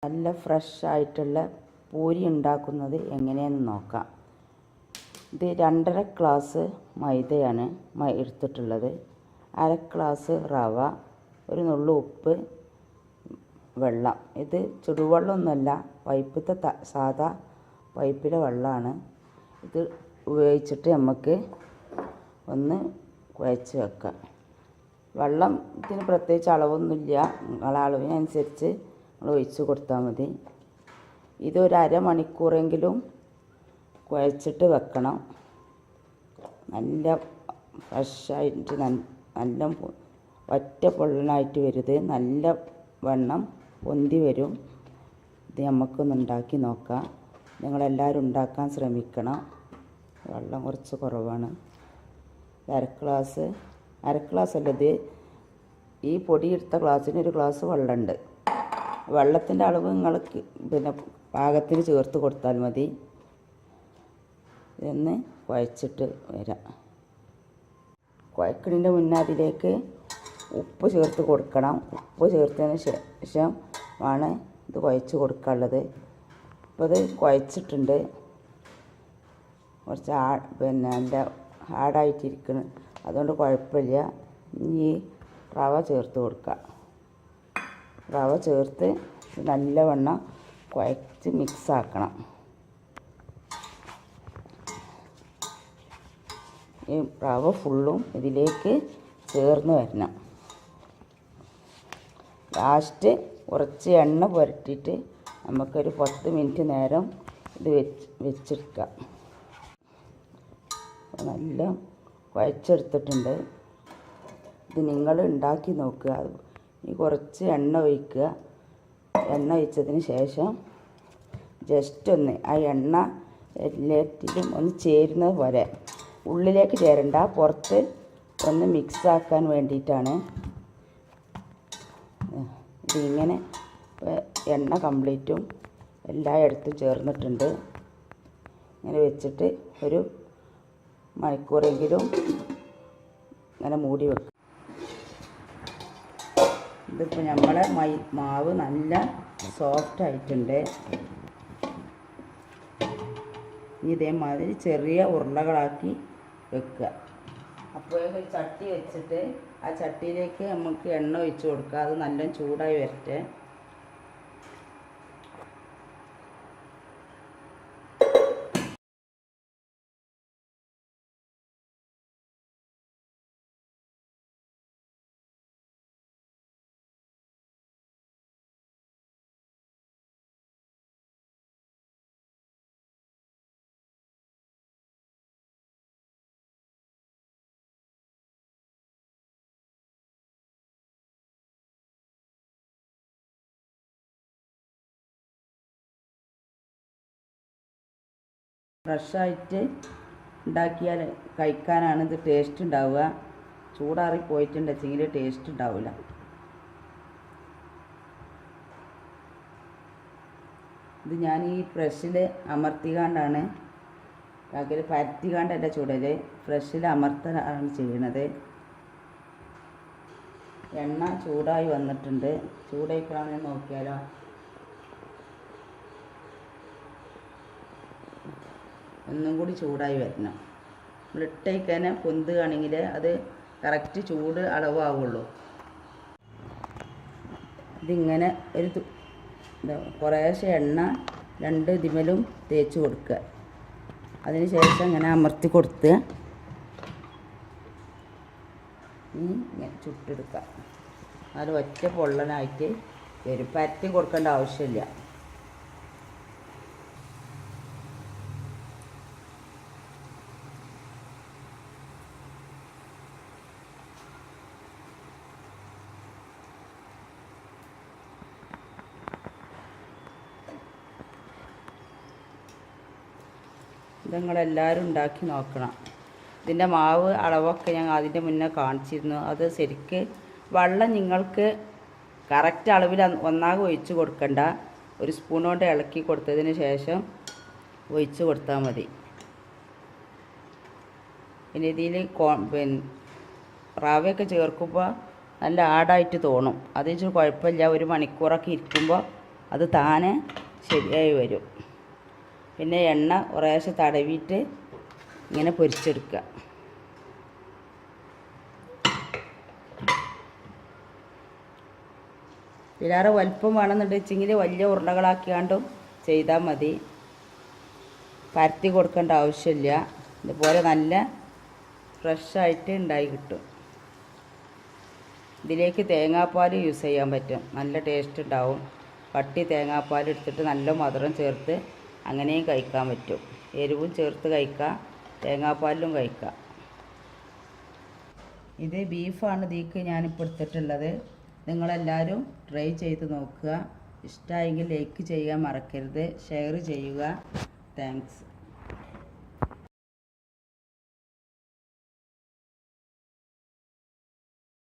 നല്ല ഫ്രഷ് ആയിട്ടുള്ള പൂരി ഉണ്ടാക്കുന്നത് എങ്ങനെയെന്ന് നോക്കാം. ഇത് 2.5 ഗ്ലാസ് മൈദയാണ് എടുത്തിട്ടുള്ളത്. 1/2 ഗ്ലാസ് റവ, ഒരു നുള്ളു ഉപ്പ്, വെള്ളം. ഇത് ചുടുവെള്ളമൊന്നുമല്ല, പൈപ്പിലത്തെ സാധാ പൈപ്പിലെ വെള്ളമാണ്. ഇത് ഉപയോഗിച്ചിട്ട് നമുക്ക് ഒന്ന് കുഴച്ച് വെക്കാം. വെള്ളത്തിന് പ്രത്യേകിച്ച് അളവൊന്നുമില്ല, നിങ്ങളെ അളവിനനുസരിച്ച് നമ്മൾ ഒഴിച്ച് കൊടുത്താൽ മതി. ഇതൊരു അരമണിക്കൂറെങ്കിലും കുഴച്ചിട്ട് വെക്കണം. നല്ല ഫ്രഷായിട്ട് നല്ല ഒറ്റ പൊള്ളനായിട്ട് വരുത്, നല്ല വണ്ണം പൊന്തി വരും. ഇത് നമുക്കൊന്ന് ഉണ്ടാക്കി നോക്കാം. നിങ്ങളെല്ലാവരും ഉണ്ടാക്കാൻ ശ്രമിക്കണം. വെള്ളം കുറച്ച് കുറവാണ്. 1/2 ഗ്ലാസ് അല്ലത്, ഈ പൊടി എടുത്ത ഗ്ലാസ്സിന് 1 ഗ്ലാസ് വെള്ളമുണ്ട്. വെള്ളത്തിൻ്റെ അളവ് നിങ്ങൾക്ക് പാകത്തിന് ചേർത്ത് കൊടുത്താൽ മതി. ഇതൊന്ന് കുഴച്ചിട്ട് വരാം. കുഴക്കണിൻ്റെ മുന്നേ അതിലേക്ക് ഉപ്പ് ചേർത്ത് കൊടുക്കണം. ഉപ്പ് ചേർത്തതിന് ശേഷം ആണ് ഇത് കുഴച്ച് കൊടുക്കാനുള്ളത്. അപ്പോൾ ഇത് കുഴച്ചിട്ടുണ്ട്. കുറച്ച് നല്ല ഹാർഡായിട്ടിരിക്കണം, അതുകൊണ്ട് കുഴപ്പമില്ല. ഇനി റവ ചേർത്ത് കൊടുക്കാം. റവ ചേർത്ത് നല്ലവണ്ണം കുഴച്ച് മിക്സാക്കണം. ഈ റവ ഫുള്ളും ഇതിലേക്ക് ചേർന്ന് വരണം. ലാസ്റ്റ് കുറച്ച് എണ്ണ പുരട്ടിയിട്ട് നമുക്കൊരു 10 മിനിറ്റ് നേരം ഇത് വെച്ചെടുക്കാം. നല്ല കുഴച്ചെടുത്തിട്ടുണ്ട്. ഇത് നിങ്ങൾ ഉണ്ടാക്കി നോക്കുക. ഈ കുറച്ച് എണ്ണ ഒഴിക്കുക. എണ്ണ ഒഴിച്ചതിന് ശേഷം ജസ്റ്റ് ഒന്ന് ആ എണ്ണ എല്ലാറ്റിലും ഒന്ന് ചേരുന്നത് പോലെ, ഉള്ളിലേക്ക് ചേരണ്ട, പുറത്ത് ഒന്ന് മിക്സാക്കാൻ വേണ്ടിയിട്ടാണ്. ഇതിങ്ങനെ എണ്ണ കംപ്ലീറ്റും എല്ലായിടത്തും ചേർന്നിട്ടുണ്ട്. ഇങ്ങനെ വെച്ചിട്ട് ഒരു മണിക്കൂറെങ്കിലും ഇങ്ങനെ മൂടി വെക്കും. ഇതിപ്പോൾ നമ്മളെ മാവ് നല്ല സോഫ്റ്റ് ആയിട്ടുണ്ട്. ഇനി ഇതേമാതിരി ചെറിയ ഉരുളകളാക്കി വെക്കുക. അപ്പോൾ ഒരു ചട്ടി വെച്ചിട്ട് ആ ചട്ടിയിലേക്ക് നമുക്ക് എണ്ണ ഒഴിച്ച് കൊടുക്കുക. അത് നല്ല ചൂടായി വരട്ടെ. ഫ്രഷായിട്ട് ഉണ്ടാക്കിയാൽ കഴിക്കാനാണ് ഇത് ടേസ്റ്റ് ഉണ്ടാവുക. ചൂടാറി പോയിട്ടുണ്ടെങ്കിൽ ടേസ്റ്റ് ഉണ്ടാവില്ല. ഇത് ഞാൻ ഈ പ്രസ്സിൽ അമർത്തിക്കാണ്ടാണ്, പകൽ പരത്തിക്കാണ്ടല്ല ചുടൽ, പ്രസ്സിൽ അമർത്തലാണ് ചെയ്യണത്. എണ്ണ ചൂടായി വന്നിട്ടുണ്ട്. ചൂടായിപ്പോഴാണ് നോക്കിയാലോ. ഒന്നും കൂടി ചൂടായി വരണം. ഇട്ടേക്കന്നെ പൊന്തുകയാണെങ്കിൽ അത് കറക്റ്റ് ചൂട് അളവാവുള്ളൂ. ഇതിങ്ങനെ ഒരു കുറേശ്ശെ എണ്ണ 2 ഇതിമലും തേച്ച് കൊടുക്കുക. അതിന് ശേഷം ഇങ്ങനെ അമർത്തി കൊടുത്ത് ഇങ്ങനെ ചുട്ടെടുക്കുക. അത് ഒറ്റ പൊള്ളനായിട്ട് വരും. പരത്തി കൊടുക്കേണ്ട ആവശ്യമില്ല. ഇത് നിങ്ങളെല്ലാവരും ഉണ്ടാക്കി നോക്കണം. ഇതിൻ്റെ മാവ് അളവൊക്കെ ഞാൻ അതിൻ്റെ മുന്നേ കാണിച്ചിരുന്നു. അത് ശരിക്ക് വെള്ളം നിങ്ങൾക്ക് കറക്റ്റ് അളവിൽ ഒന്നാകെ ഒഴിച്ച് കൊടുക്കണ്ട. ഒരു സ്പൂൺ കൊണ്ട് ഇളക്കി കൊടുത്തതിന് ശേഷം ഒഴിച്ച് കൊടുത്താൽ മതി. പിന്നെ ഇതിൽ റവയൊക്കെ ചേർക്കുമ്പോൾ നല്ല ആടായിട്ട് തോന്നും. അത് കുഴപ്പമില്ല. 1 മണിക്കൂറൊക്കെ ഇരിക്കുമ്പോൾ അത് താനെ ശരിയായി വരും. പിന്നെ എണ്ണ കുറേശ്ശെ തടവിയിട്ട് ഇങ്ങനെ പൊരിച്ചെടുക്കുക. ഇതിലേറെ വലുപ്പം വേണമെന്നുണ്ടെങ്കിൽ വലിയ ഉരുളകളാക്കിയാണ്ടും ചെയ്താൽ മതി. പരത്തി കൊടുക്കേണ്ട ആവശ്യമില്ല. ഇതുപോലെ നല്ല ഫ്രഷായിട്ട് ഉണ്ടായി കിട്ടും. ഇതിലേക്ക് തേങ്ങാപ്പാൽ യൂസ് ചെയ്യാൻ പറ്റും, നല്ല ടേസ്റ്റ് ഉണ്ടാവും. കട്ടി തേങ്ങാപ്പാൽ എടുത്തിട്ട് നല്ല മധുരം ചേർത്ത് അങ്ങനെയും കഴിക്കാൻ പറ്റും. എരിവും ചേർത്ത് കഴിക്കാം, തേങ്ങാപ്പാലിലും കഴിക്കാം. ഇത് ബീഫാണ് ഇതിലേക്ക് ഞാനിപ്പോൾ എടുത്തിട്ടുള്ളത്. നിങ്ങളെല്ലാവരും ട്രൈ ചെയ്ത് നോക്കുക. ഇഷ്ടമായെങ്കിൽ ലൈക്ക് ചെയ്യാൻ മറക്കരുത്, ഷെയർ ചെയ്യുക. താങ്ക്സ്.